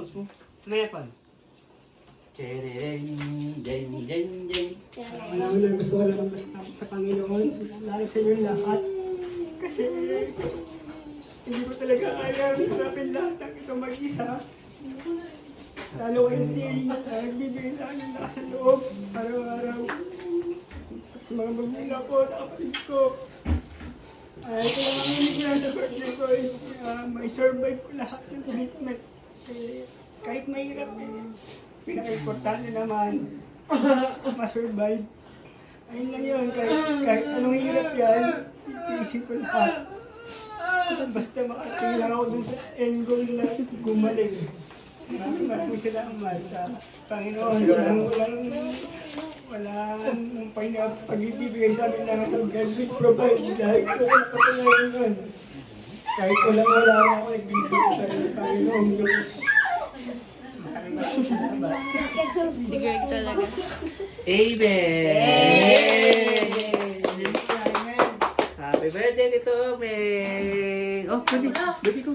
songs mo? Meron. Chereng, jen, jen, jen. Alam mo na gusto ko lang sa Panginoon, lalo sa inyo lahat. Kasi hindi ko talaga kaya isapin lahat ng ito mag-isa. Lalo hindi nagbibigay lang ng lakas ng loob araw-araw. Sa mga magulang ko, sa kapatid ko. Ito lang ang hinig na sa birthday ko is may survive ko lahat ng commitment. Kahit mahirap pinaka-importante naman ma-survive. Ayun lang yun, kahit anong hirap yan, tiisin ko lahat. Basta makatingin lang ako dun sa end goal na gumaling. Maraming salamat sa Panginoon. Walang pag-ibigay sa amin lang ito. God will provide. Dahil ko napatunayan yun. Kahit wala ako, nagbibigay sa Panginoon. Maraming salamat. Si Greg talaga. Amen! Happy birthday, Tito Meng! Oh, baby ko,